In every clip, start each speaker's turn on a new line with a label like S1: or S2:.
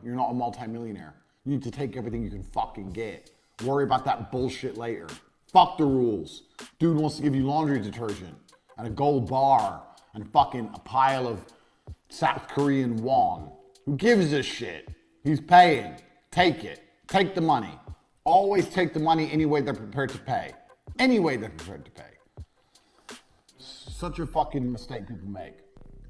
S1: You're not a multimillionaire. You need to take everything you can fucking get. Worry about that bullshit later. Fuck the rules. Dude wants to give you laundry detergent and a gold bar and fucking a pile of South Korean won. Who gives a shit? He's paying. Take it. Take the money. Always take the money any way they're prepared to pay. Any way they're prepared to pay. Such a fucking mistake people make.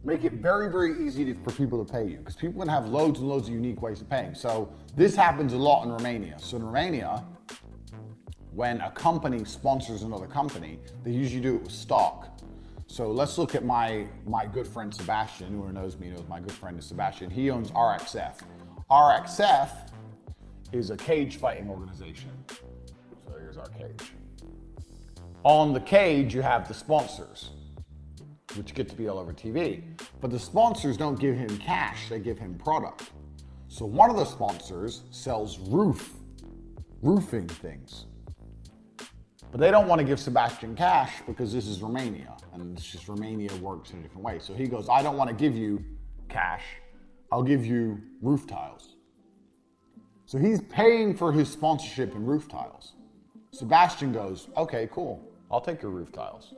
S1: Make it very, very easy for people to pay you, because people can have loads and loads of unique ways of paying. So this happens a lot in Romania. So in Romania, when a company sponsors another company, they usually do it with stock. So let's look at my good friend Sebastian. Whoever knows me knows my good friend is Sebastian. He owns RXF. RXF is a cage fighting organization. So here's our cage. On the cage, you have the sponsors, which get to be all over TV. But the sponsors don't give him cash, they give him product. So one of the sponsors sells roofing things. But they don't want to give Sebastian cash because this is Romania, and it's just Romania works in a different way. So he goes, I don't want to give you cash, I'll give you roof tiles. So he's paying for his sponsorship in roof tiles. Sebastian goes, okay, cool, I'll take your roof tiles.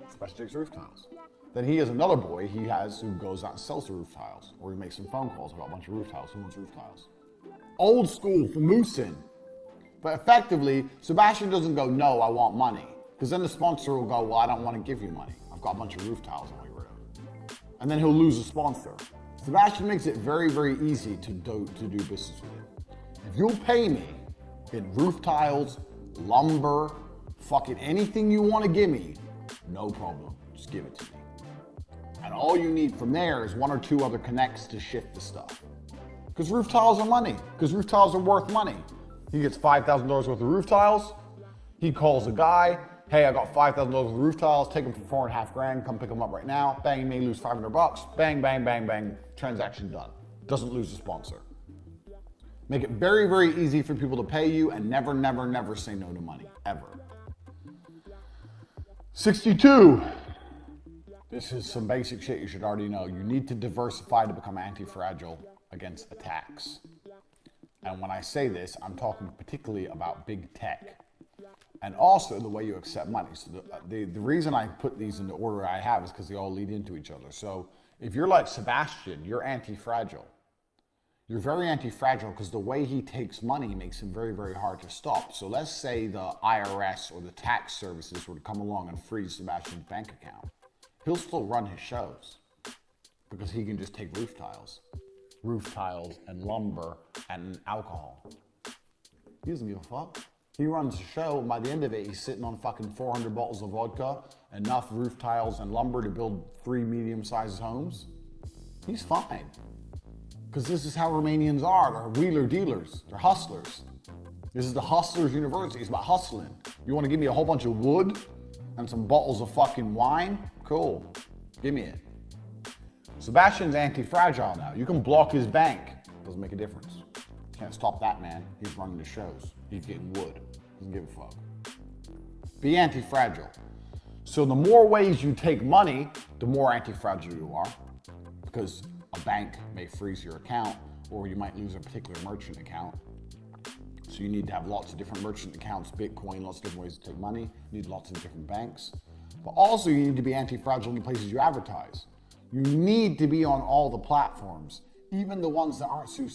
S1: Sebastian takes roof tiles. Then he has another boy he has who goes out and sells the roof tiles, or he makes some phone calls about a bunch of roof tiles. Who wants roof tiles? Old school for Moosin. But effectively, Sebastian doesn't go, no, I want money. Because then the sponsor will go, well, I don't want to give you money. I've got a bunch of roof tiles I want to get rid of. And then he'll lose a sponsor. Sebastian makes it very, very easy to do business with him. If you'll pay me in roof tiles, lumber, fucking anything you want to give me, no problem, just give it to me. And all you need from there is one or two other connects to shift the stuff. Because roof tiles are money, because roof tiles are worth money. He gets $5,000 worth of roof tiles. He calls a guy, hey, I got $5,000 worth of roof tiles, take them for $4.5 grand, come pick them up right now. Bang, you may lose $500. Bang, bang, bang, bang, transaction done. Doesn't lose a sponsor. Make it very, very easy for people to pay you, and never, never, never say no to money, ever. 62. This is some basic shit you should already know. You need to diversify to become anti-fragile against attacks. And when I say this, I'm talking particularly about big tech. And also the way you accept money. So the reason I put these in the order I have is because they all lead into each other. So if you're like Sebastian, you're anti-fragile. You're very anti-fragile because the way he takes money makes him very, very hard to stop. So let's say the IRS or the tax services were to come along and freeze Sebastian's bank account. He'll still run his shows because he can just take roof tiles and lumber and alcohol. He doesn't give a fuck. He runs a show, and by the end of it, he's sitting on fucking 400 bottles of vodka, enough roof tiles and lumber to build 3 medium-sized homes. He's fine. Because this is how Romanians are. They're wheeler dealers. They're hustlers. This is the hustlers' university. It's about hustling. You want to give me a whole bunch of wood and some bottles of fucking wine? Cool. Give me it. Sebastian's anti-fragile now. You can block his bank. Doesn't make a difference. Can't stop that man. He's running the shows. He's getting wood. Doesn't give a fuck. Be anti-fragile. So the more ways you take money, the more anti-fragile you are. Because a bank may freeze your account, or you might lose a particular merchant account. So you need to have lots of different merchant accounts, Bitcoin, lots of different ways to take money. You need lots of different banks. But also you need to be anti-fragile in the places you advertise. You need to be on all the platforms, even the ones that aren't so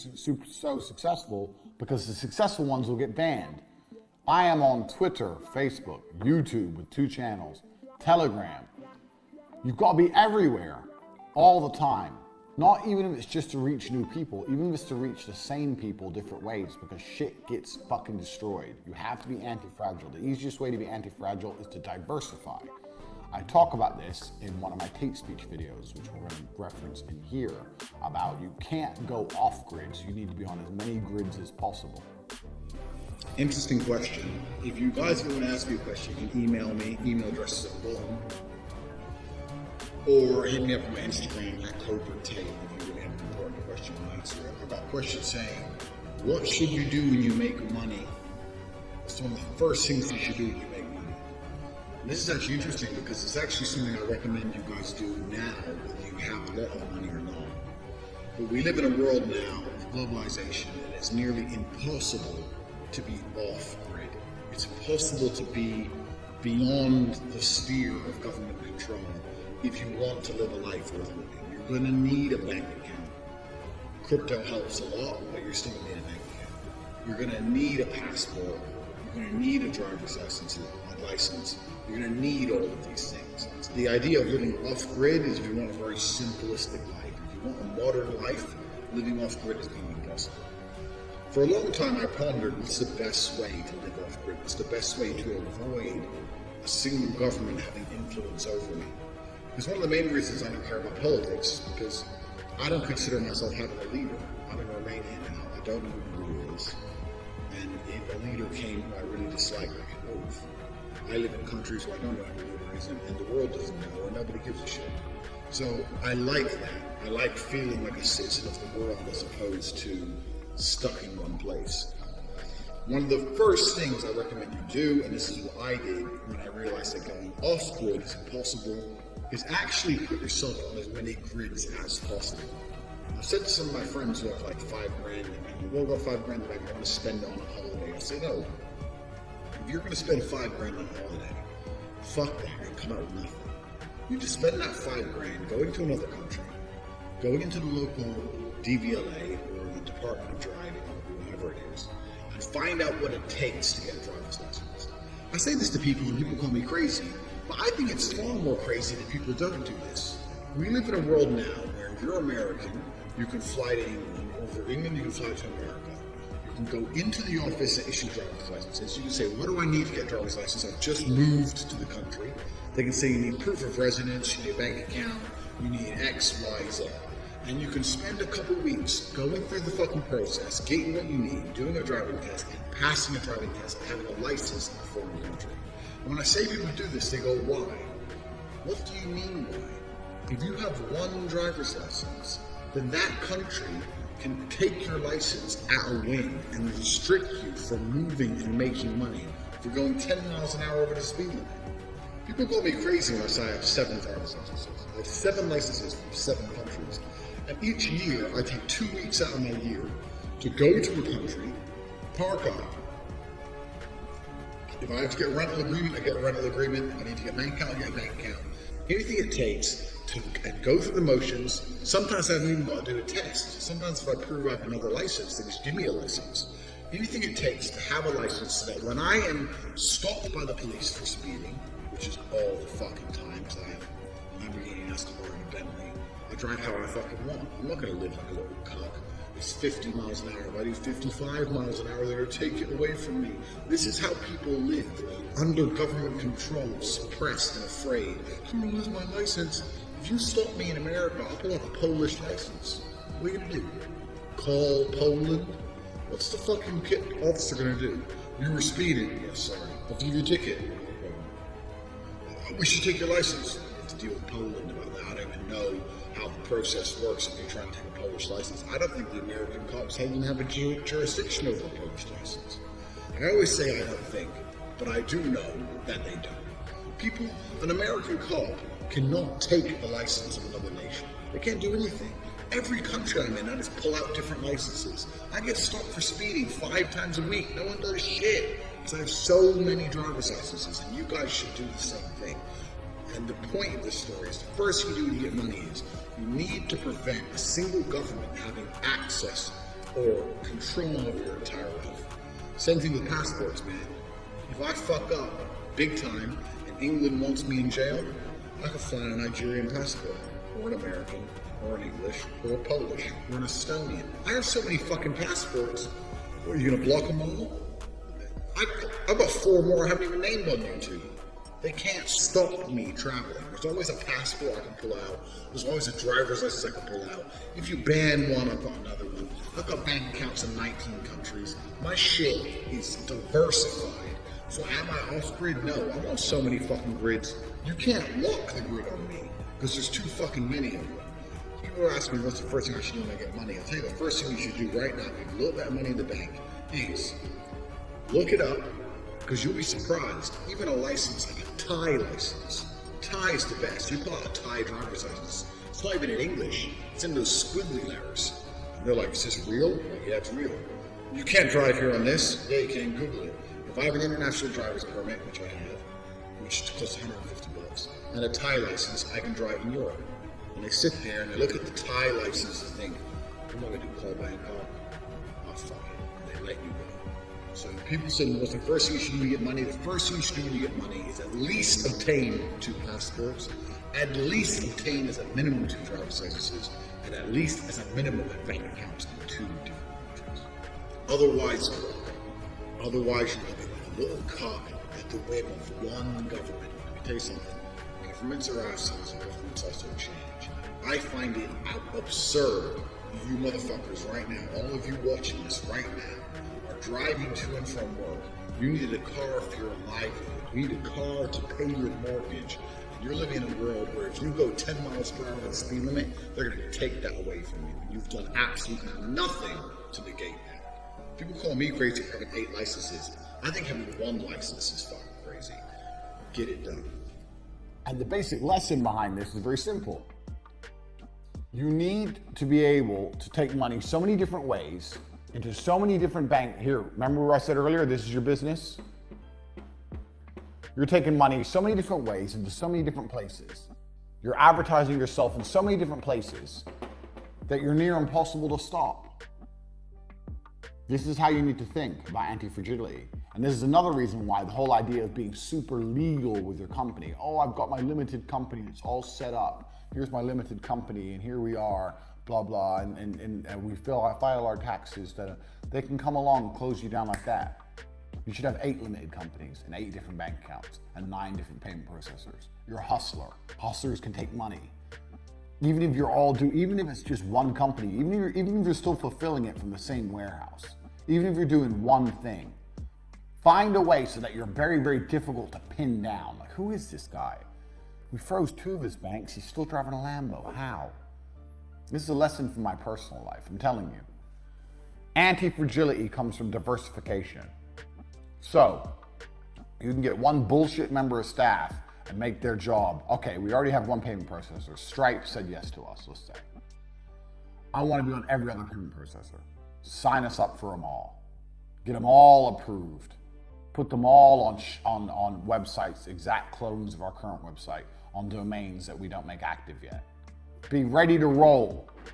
S1: successful, because the successful ones will get banned. I am on Twitter, Facebook, YouTube with 2 channels, Telegram. You've got to be everywhere, all the time. Not even if it's just to reach new people, even if it's to reach the same people different ways, because shit gets fucking destroyed. You have to be anti-fragile. The easiest way to be anti-fragile is to diversify. I talk about this in one of my Tate speech videos, which we're going to reference in here, about you can't go off grid, so you need to be on as many grids as possible.
S2: Interesting question. If you guys want to ask me a question, you can email me. Email address is below. Or hit me up on my Instagram at cobratatesales if you really have an important question to answer. I've got questions saying, what should you do when you make money? What's one of the first things you should do when you make money? And this is actually interesting because it's actually something I recommend you guys do now, whether you have a lot of money or not. But we live in a world now of globalization that it's nearly impossible to be off-grid. It's impossible to be beyond the sphere of government control if you want to live a life worth living. You're going to need a bank account. Crypto helps a lot, but you're still going to need a bank account. You're going to need a passport. You're going to need a driver's license. You're going to need all of these things. So the idea of living off-grid is if you want a very simplistic life. If you want a modern life, living off-grid is going to be impossible. For a long time, I pondered what's the best way to live off-grid. What's the best way to avoid a single government having influence over me? Because one of the main reasons I don't care about politics is because I don't consider myself having a leader. I'm in Romania now. I don't know who the leader is. And if a leader came who I really dislike, I could move. I live in countries where I don't know who the leader is, and the world doesn't know, or nobody gives a shit. So I like that. I like feeling like a citizen of the world as opposed to stuck in one place. One of the first things I recommend you do, and this is what I did when I realized that going off-grid is impossible, is actually put yourself on as many grids as possible. I've said to some of my friends who have like $5 grand, and we'll go $5 grand that I want to spend on a holiday. I say, no, if you're going to spend $5 grand on a holiday, fuck that and come out with nothing. You just spend that $5 grand going to another country, going into the local DVLA or the Department of Driving or whatever it is, and find out what it takes to get a driver's license. I say this to people and people call me crazy, but I think it's far more crazy that people don't do this. We live in a world now where if you're American, you can fly to England, or if you're England, you can fly to America. You can go into the office and issue driver's licenses. You can say, what do I need to get a driver's license? I've just moved to the country. They can say you need proof of residence, you need a bank account, you need X, Y, Z. And you can spend a couple weeks going through the fucking process, getting what you need, doing a driving test, and passing a driving test, and having a license in a foreign country. And when I say people do this, they go, why? What do you mean why? If you have one driver's license, then that country can take your license at a whim and restrict you from moving and making money for going 10 miles an hour over the speed limit. People call me crazy when I say I have 7 driver's licenses. I have 7 licenses from 7 countries. And each year, I take 2 weeks out of my year to go to a country, park up. If I have to get a rental agreement, I get a rental agreement. If I need to get a bank account, I get a bank account. Anything it takes to go through the motions. Sometimes I haven't even got to do a test. Sometimes if I prove I have another license, they just give me a license. Anything it takes to have a license so that when I am stopped by the police for speeding, which is all the fucking time, because I have a Lamborghini Escobar and a Bentley, I drive how I fucking want. I'm not going to live like a little cuck. It's 50 miles an hour. If I do 55 miles an hour, they're going to take it away from me. This is how people live, under government control, suppressed and afraid. I'm going to lose my license. If you stop me in America, I'll pull out a Polish license. What are you going to do? Call Poland? What's the fucking officer going to do? You were speeding. Yes, sorry. I'll give you a ticket. We should take your license. I have to deal with Poland about that. I don't even know how the process works if you're trying to take a Polish license. I don't think the American cops even have a jurisdiction over a Polish license. I always say I don't think, but I do know that they don't. An American cop cannot take the license of another nation. They can't do anything. Every country I'm in, I just pull out different licenses. I get stopped for speeding 5 times a week. No one does shit. Because I have so many driver's licenses, and you guys should do the same thing. And the point of this story is the first thing you do to get money is you need to prevent a single government having access or control over your entire life. Same thing with passports, man. If I fuck up big time and England wants me in jail, I could fly a Nigerian passport, or an American, or an English, or a Polish, or an Estonian. I have so many fucking passports. What, are you gonna block them all? I've got 4 more I haven't even named on YouTube. They can't stop me traveling. There's always a passport I can pull out. There's always a driver's license I can pull out. If you ban one, I've got another one. I've got bank accounts in 19 countries. My shit is diversified. So am I off-grid? No, I'm on so many fucking grids. You can't lock the grid on me, because there's too fucking many of them. People ask me what's the first thing I should do when I get money. I'll tell you the first thing you should do right now, if you look that money in the bank, is look it up, because you'll be surprised. Even a license like a Thai license. Thai is the best. You pull out a Thai driver's license. It's not even in English. It's in those squiggly letters. And they're like, is this real? I'm like, yeah, it's real. You can't drive here on this. Yeah, you can Google it. If I have an international driver's permit, which I have, which costs $150, and a Thai license, I can drive in Europe. And they sit there and they look at the Thai license and think, what am I going to do, call Bangkok? Oh, fuck it. And they let you go. So people say, what's the first thing you should do to get money? The first thing you should do to get money is at least obtain 2 passports, at least obtain as a minimum 2 driver's licenses, and at least as a minimum a bank accounts in 2 different countries. Otherwise, you're living a little cog at the whim of one government. Let me tell you something. Governments are assholes and governments also change. I find it absurd. You motherfuckers right now, all of you watching this right now, are driving to and from work. You needed a car for your livelihood. You need a car to pay your mortgage. And you're living in a world where if you go 10 miles per hour at the speed limit, they're going to take that away from you. You've done absolutely nothing to negate that. People call me crazy for having 8 licenses. I think having 1 license is fucking crazy. Get it done.
S1: And the basic lesson behind this is very simple. You need to be able to take money so many different ways into so many different banks. Here, remember what I said earlier, this is your business? You're taking money so many different ways into so many different places. You're advertising yourself in so many different places that you're near impossible to stop. This is how you need to think about anti-fragility. And this is another reason why the whole idea of being super legal with your company. Oh, I've got my limited company, it's all set up. Here's my limited company, and here we are, blah, blah, and we file our taxes. That they can come along and close you down like that. You should have 8 limited companies and 8 different bank accounts and 9 different payment processors. You're a hustler. Hustlers can take money. Even if it's just one company, even if you're still fulfilling it from the same warehouse, even if you're doing one thing, find a way so that you're very, very difficult to pin down. Like, who is this guy? We froze 2 of his banks. He's still driving a Lambo. How? This is a lesson from my personal life. I'm telling you. Anti-fragility comes from diversification. So, you can get one bullshit member of staff and make their job. Okay, we already have one payment processor. Stripe said yes to us, let's say. I want to be on every other payment processor. Sign us up for them all. Get them all approved. Put them all on websites, exact clones of our current website, on domains that we don't make active yet. Be ready to roll.